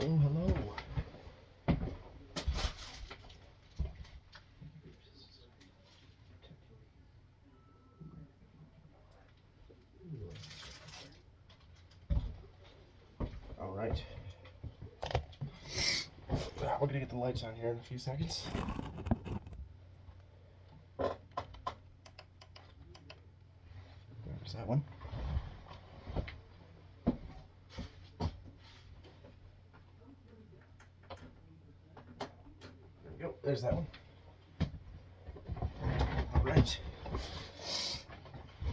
Oh, hello. All right. We're gonna get the lights on here in a few seconds. There's that one. There we go. There's that one. All right.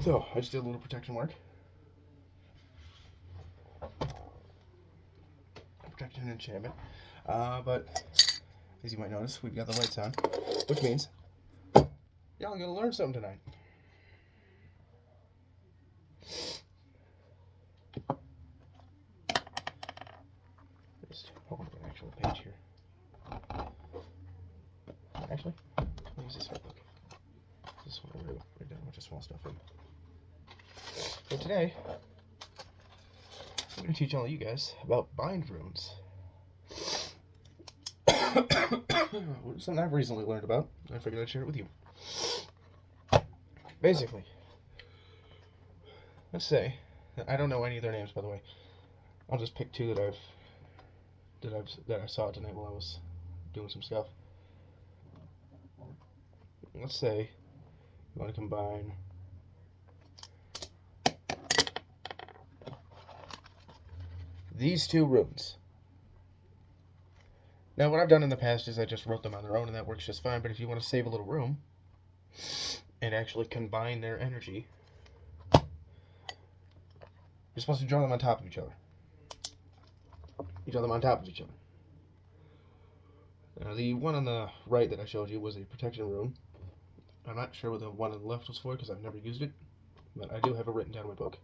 So I just did a little protection work. Protection and enchantment. But as you might notice, we've got the lights on, which means y'all are gonna learn something tonight. Just open an actual page here. Actually, let me use this notebook. This one I write down a bunch of small stuff in. So today, I'm going to teach all of you guys about bind runes. Something I've recently learned about. I figured I'd share it with you. Basically, let's say I don't know any of their names, by the way. I'll just pick two that I saw tonight while I was doing some stuff. Let's say you want to combine these two runes. Now, what I've done in the past is I just wrote them on their own, and that works just fine. But if you want to save a little room and actually combine their energy, you're supposed to draw them on top of each other. You draw them on top of each other. Now, the one on the right that I showed you was a protection rune. I'm not sure what the one on the left was for because I've never used it, but I do have it written down in my book.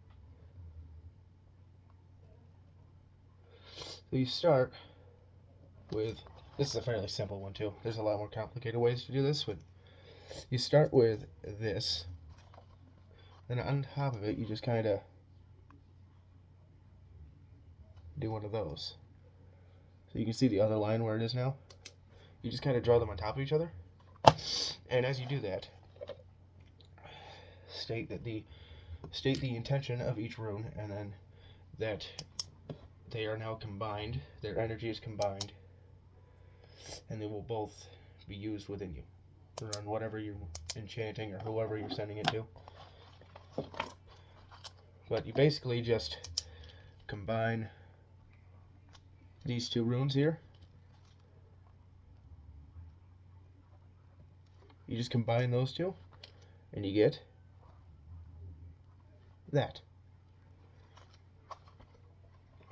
So you start with, this is a fairly simple one too. There's a lot more complicated ways to do this, but you start with this. Then on top of it, you just kind of do one of those. So you can see the other line where it is now. You just kind of draw them on top of each other. And as you do that, state the intention of each rune, and then that they are now combined, their energy is combined, and they will both be used within you, or on whatever you're enchanting, or whoever you're sending it to. But you basically just combine these two runes here. You just combine those two, and you get that.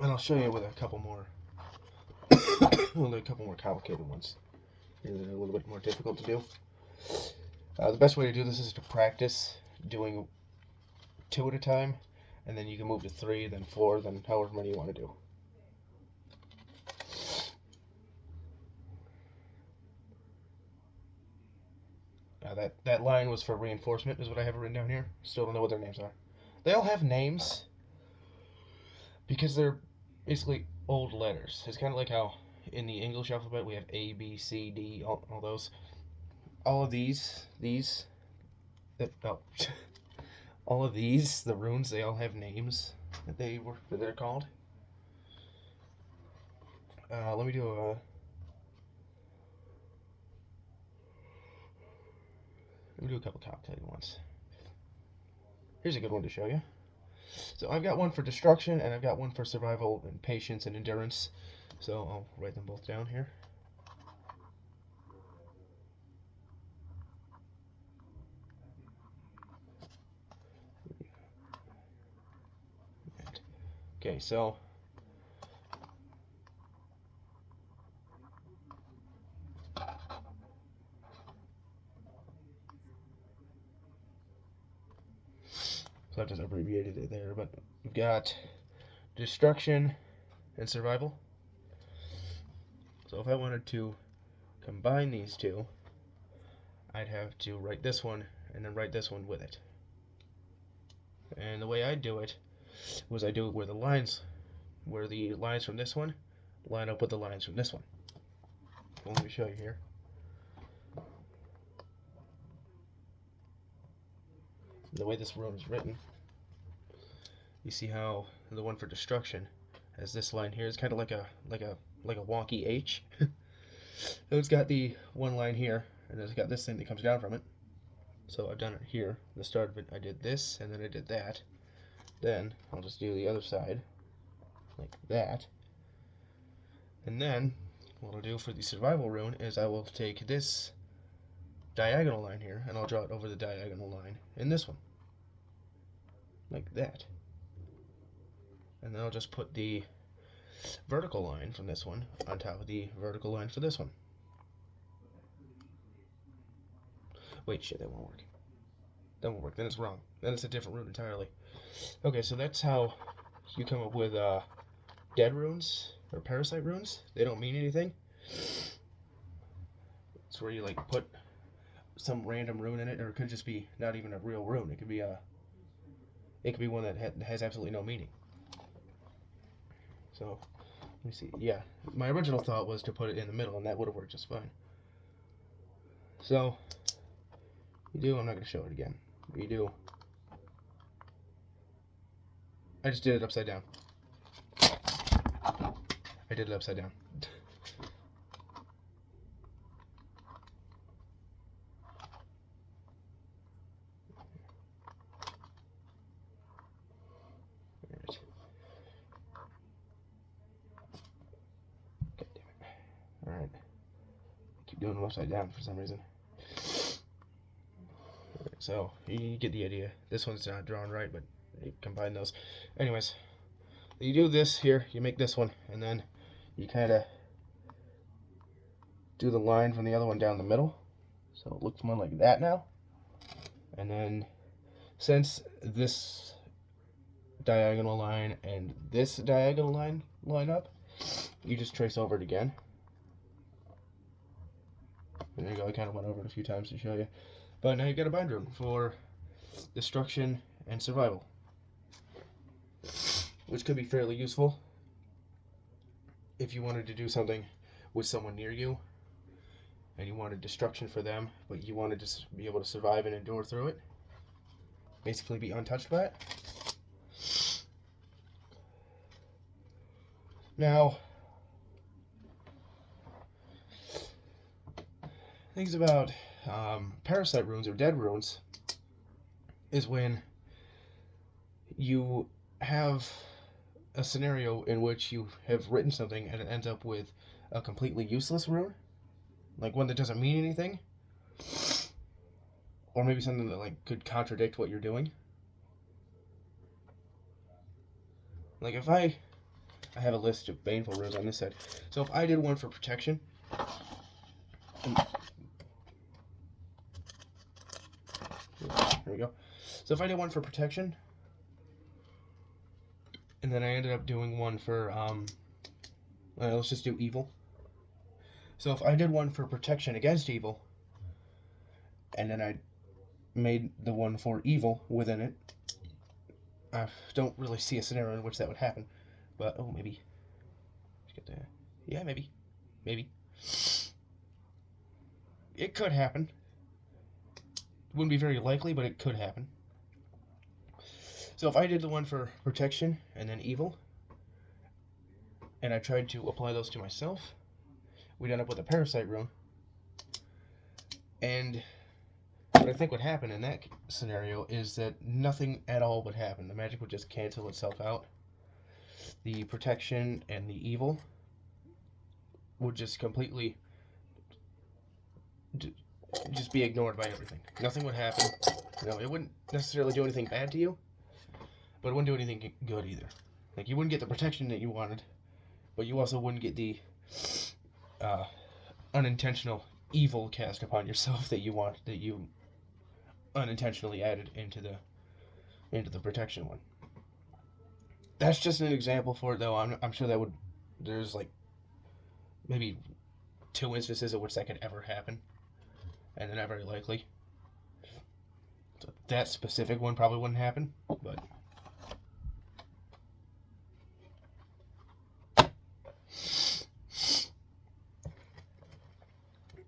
And I'll show you with a couple more, complicated ones. They're a little bit more difficult to do. The best way to do this is to practice doing 2 at a time, and then you can move to 3, then 4, then however many you want to do. That line was for reinforcement, is what I have written down here. Still don't know what their names are. They all have names because they're basically old letters. It's kind of like how in the English alphabet we have A, B, C, D, all those. All of these, all of these, the runes, they all have names that they're called. Let me do a couple complicated ones. Here's a good one to show you. So I've got one for destruction, and I've got one for survival and patience and endurance. So I'll write them both down here. Okay, so I just abbreviated it there, but we've got destruction and survival. So if I wanted to combine these two, I'd have to write this one and then write this one with it. And the way I do it was I do it where the lines from this one line up with the lines from this one. Well, let me show you here. The way this rune is written, you see how the one for destruction has this line here. It's kind of like a wonky H. So it's got the one line here, and it's got this thing that comes down from it. So I've done it here. The start of it, I did this, and then I did that. Then I'll just do the other side like that. And then what I'll do for the survival rune is I will take this diagonal line here, and I'll draw it over the diagonal line in this one, like that. And then I'll just put the vertical line from this one on top of the vertical line for this one. Wait, shit, that won't work. That won't work. Then it's wrong. Then it's a different rune entirely. Okay, so that's how you come up with dead runes or parasite runes. They don't mean anything. It's where you like put some random rune in it, or it could just be not even a real rune. It could be one that has absolutely no meaning. So let me see. Yeah, my original thought was to put it in the middle, and that would have worked just fine. So you do. I'm not going to show it again. You do. I just did it upside down. I did it upside down. Alright. Keep doing them upside down for some reason. Right, so, you get the idea. This one's not drawn right, but you combine those. Anyways, you do this here, you make this one, and then you kind of do the line from the other one down the middle. So it looks more like that now. And then, since this diagonal line and this diagonal line line up, you just trace over it again. And there you go, I kind of went over it a few times to show you. But now you've got a bind rune for destruction and survival, which could be fairly useful if you wanted to do something with someone near you and you wanted destruction for them, but you wanted to be able to survive and endure through it. Basically be untouched by it. Now, things about parasite runes or dead runes is when you have a scenario in which you have written something and it ends up with a completely useless rune, like one that doesn't mean anything, or maybe something that like could contradict what you're doing. Like if I have a list of baneful runes on this side, so if I did one for protection, there we go. So if I did one for protection, and then I ended up doing one for let's just do evil. So if I did one for protection against evil, and then I made the one for evil within it, I don't really see a scenario in which that would happen. But, oh, maybe. Let's get there. Yeah, maybe. Maybe. It could happen. Wouldn't be very likely, but it could happen. So if I did the one for protection and then evil, and I tried to apply those to myself, we'd end up with a parasite rune. And what I think would happen in that scenario is that nothing at all would happen. The magic would just cancel itself out. The protection and the evil would just completely just be ignored by everything. Nothing would happen. You know, it wouldn't necessarily do anything bad to you, but it wouldn't do anything good either. Like, you wouldn't get the protection that you wanted, but you also wouldn't get the unintentional evil cast upon yourself that you unintentionally added into the protection one. That's just an example for it, though. I'm sure that there's like maybe 2 instances in which that could ever happen, and they're not very likely. So that specific one probably wouldn't happen, but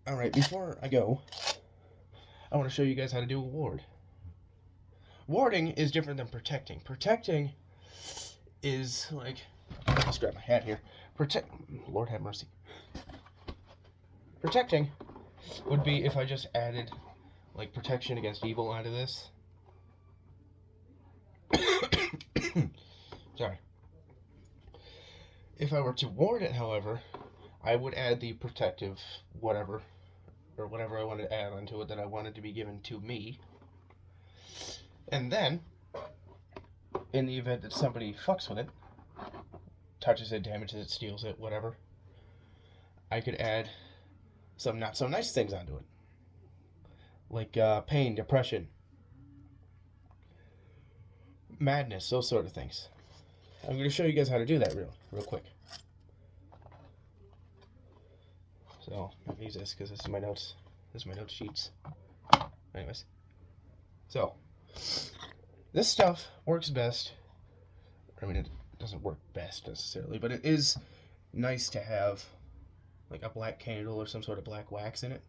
Alright, before I go, I want to show you guys how to do a ward. Warding is different than protecting. Protecting is like, let's grab my hat here. Lord have mercy. Protecting would be if I just added like protection against evil out of this. Sorry. If I were to ward it, however, I would add the protective whatever, or whatever I wanted to add onto it that I wanted to be given to me. And then, in the event that somebody fucks with it, touches it, damages it, steals it, whatever, I could add some not so nice things onto it. Like pain, depression, madness, those sort of things. I'm going to show you guys how to do that real quick. So, I'm going to use this because this is my notes. This is my note sheets. Anyways. So, this stuff works best. I mean, it doesn't work best necessarily, but it is nice to have like a black candle or some sort of black wax in it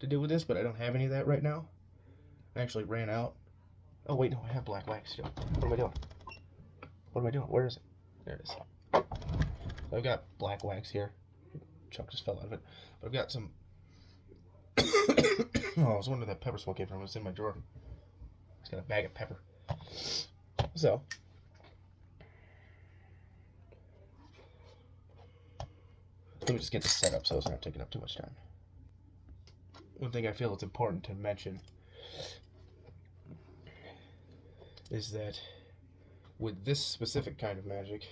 to do with this, but I don't have any of that right now. I actually ran out. Oh, wait, no, I have black wax still. What am I doing? What am I doing? Where is it? There it is. So I've got black wax here. Chunk just fell out of it. But I've got some... Oh, I was wondering where that pepper smoke came from. It was in my drawer. Just got a bag of pepper. So... let me just get this set up so it's not taking up too much time. One thing I feel it's important to mention is that with this specific kind of magic,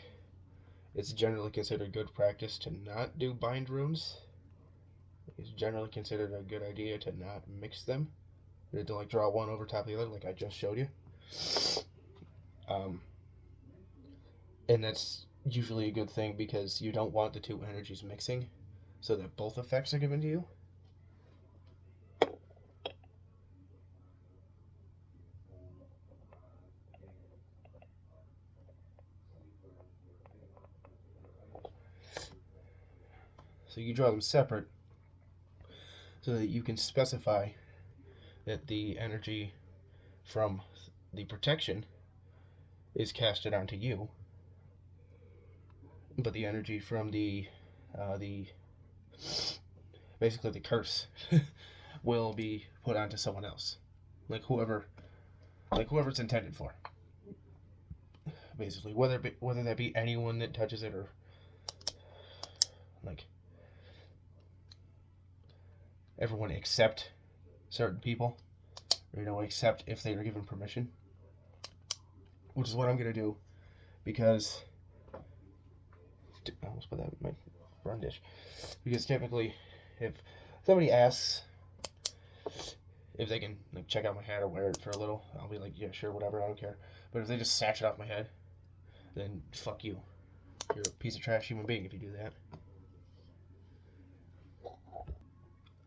it's generally considered good practice to not do bind runes. It's generally considered a good idea to not mix them. To like draw one over top of the other like I just showed you. And that's usually a good thing because you don't want the two energies mixing so that both effects are given to you. So you draw them separate so that you can specify that the energy from the protection is casted onto you, but the energy from the basically the curse will be put onto someone else, like whoever it's intended for. Basically, whether that be anyone that touches it or like everyone except certain people, or except if they are given permission, which is what I'm gonna do because I almost put that in my run dish. Because typically, if somebody asks if they can like check out my hat or wear it for a little, I'll be like, yeah, sure, whatever, I don't care. But if they just snatch it off my head, then fuck you. You're a piece of trash human being if you do that.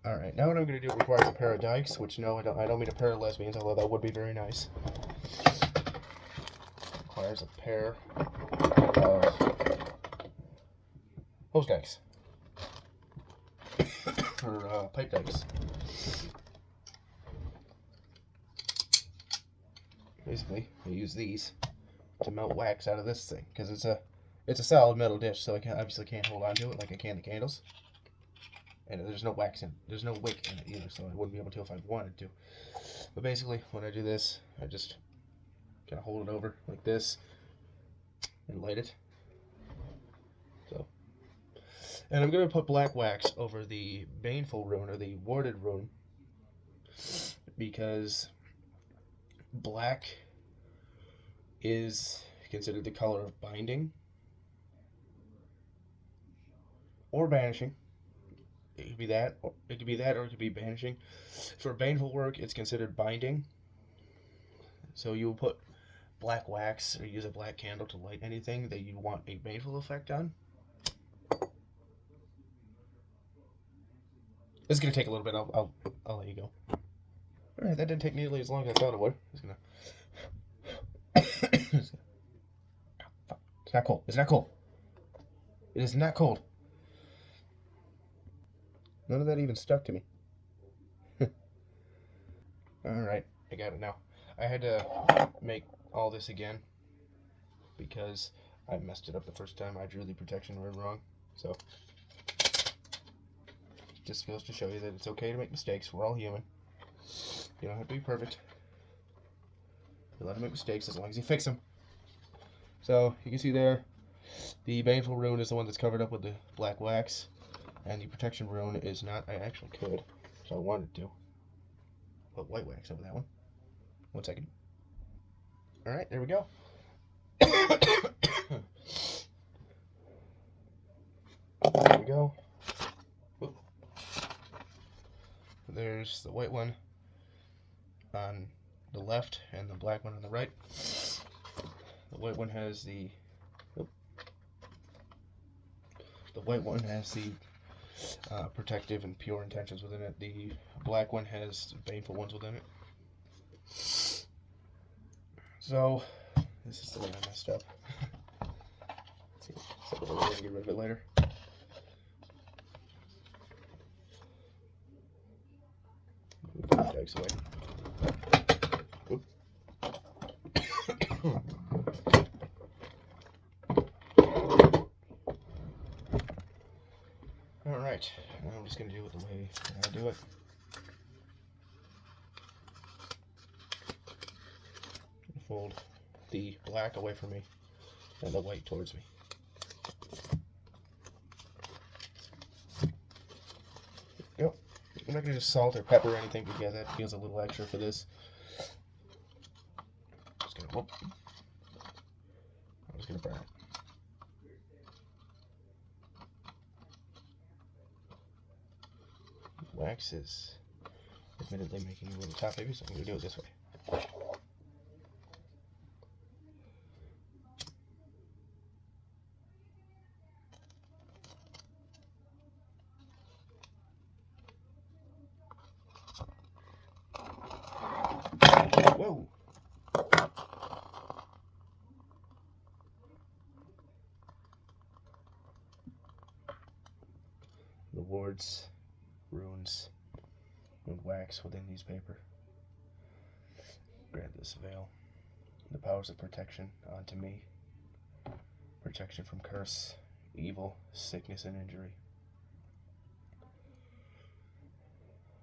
Alright, now what I'm going to do requires a pair of dikes, which no, I don't mean a pair of lesbians, although that would be very nice. Requires a pair of hose dikes. Or pipe dikes. Basically, I use these to melt wax out of this thing, because it's a solid metal dish, so I obviously can't hold on to it like I can the candles. And there's no wax in it. There's no wick in it either, so I wouldn't be able to if I wanted to. But basically, when I do this, I just kind of hold it over like this and light it. So, and I'm going to put black wax over the baneful rune, or the warded rune, because black is considered the color of binding or banishing. It could be that, or it could be banishing. For baneful work, it's considered binding. So you will put black wax or use a black candle to light anything that you want a baneful effect on. This is gonna take a little bit. I'll let you go. All right, that didn't take nearly as long as I thought it would. It's not cold. It's not cold. It is not cold. None of that even stuck to me. Alright, I got it now. I had to make all this again because I messed it up the first time. I drew the protection rune wrong. So, just goes to show you that it's okay to make mistakes. We're all human. You don't have to be perfect. You let them make mistakes as long as you fix them. So, you can see there, the Baneful rune is the one that's covered up with the black wax. And the protection rune is not. I actually could, if I wanted to, put white wax over that one. 1 second. Alright, there we go. There we go. Whoop. There's the white one on the left and the black one on the right. The white one has the protective and pure intentions within it. The black one has baneful ones within it. So this is the one I messed up. Let's see, so we're gonna get rid of it later. Put the dice away. Whoop. Alright, now I'm just going to do it the way I do it. Fold the black away from me and the white towards me. Yep. I'm not going to just salt or pepper or anything because that feels a little extra for this. I'm just going to burn it. Wax is admittedly making a little top heavy, so I'm going to do it this way. Whoa! The wards, runes, and wax within these paper grant this veil the powers of protection onto me. Protection from curse, evil, sickness, and injury.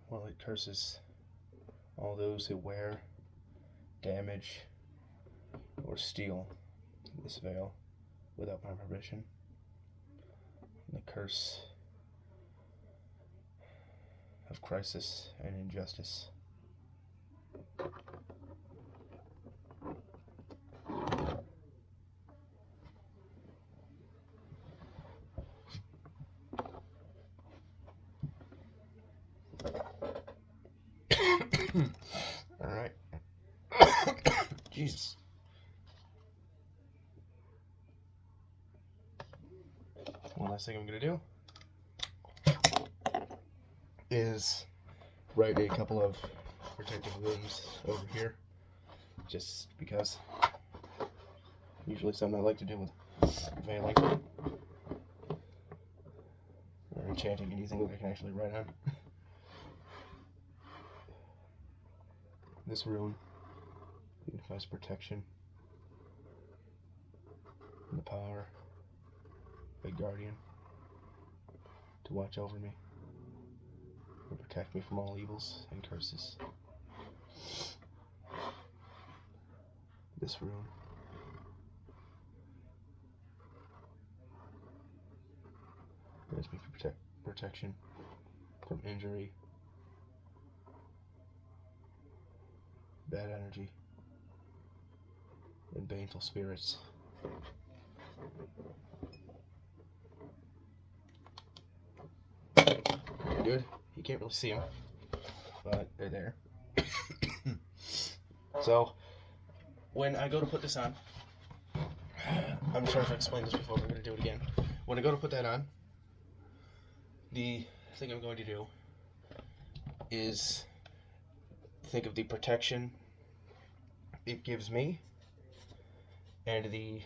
While it curses all those who wear, damage, or steal this veil without my permission. The curse of crisis and injustice. Alright. Jesus. One last thing I'm going to do is write a couple of protective runes over here, just because. Usually something I like to do with veiling or enchanting anything that I can actually write on. This rune unifies protection and the power of a guardian to watch over me and protect me from all evils and curses. This rune grants me protection from injury, bad energy, and baneful spirits. Good. You can't really see them, but they're there. So, when I go to put this on, I'm sorry if I explained this before, but I'm going to do it again. When I go to put that on, the thing I'm going to do is think of the protection it gives me and the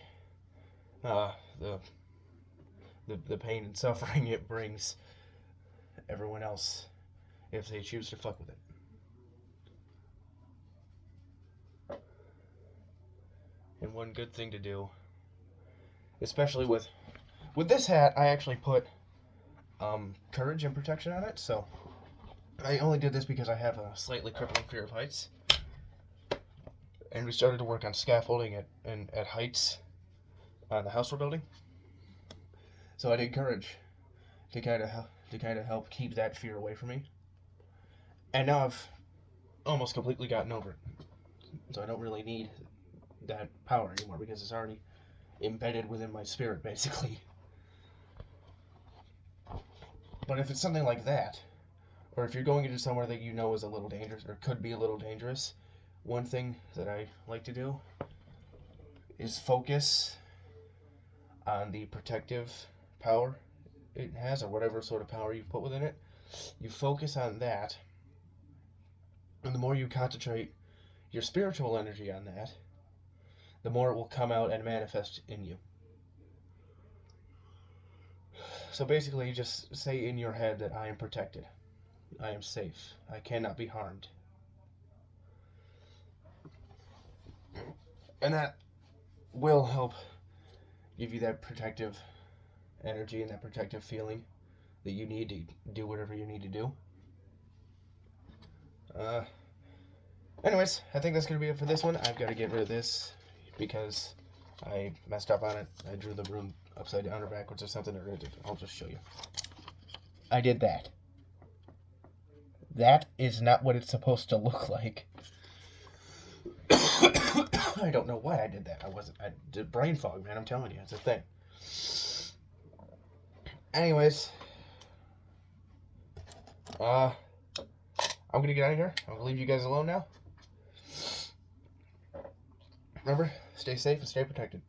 pain and suffering it brings everyone else if they choose to fuck with it. And one good thing to do, especially with this hat, I actually put courage and protection on it. So I only did this because I have a slightly crippling fear of heights, and we started to work on scaffolding at heights on the house we're building. So I did courage to kind of help keep that fear away from me. And now I've almost completely gotten over it. So I don't really need that power anymore because it's already embedded within my spirit, basically. But if it's something like that, or if you're going into somewhere that you know is a little dangerous or could be a little dangerous, one thing that I like to do is focus on the protective power it has, or whatever sort of power you put within it. You focus on that, and the more you concentrate your spiritual energy on that, the more it will come out and manifest in you. So basically, you just say in your head that I am protected, I am safe, I cannot be harmed. And that will help give you that protective energy and that protective feeling that you need to do whatever you need to do. Anyways, I think that's going to be it for this one. I've got to get rid of this because I messed up on it. I drew the room upside down or backwards or something. I'll just show you. I did that. That is not what it's supposed to look like. I don't know why I did that. I did brain fog, man. I'm telling you, it's a thing. Anyways, I'm gonna get out of here. I'm gonna leave you guys alone now. Remember, stay safe and stay protected.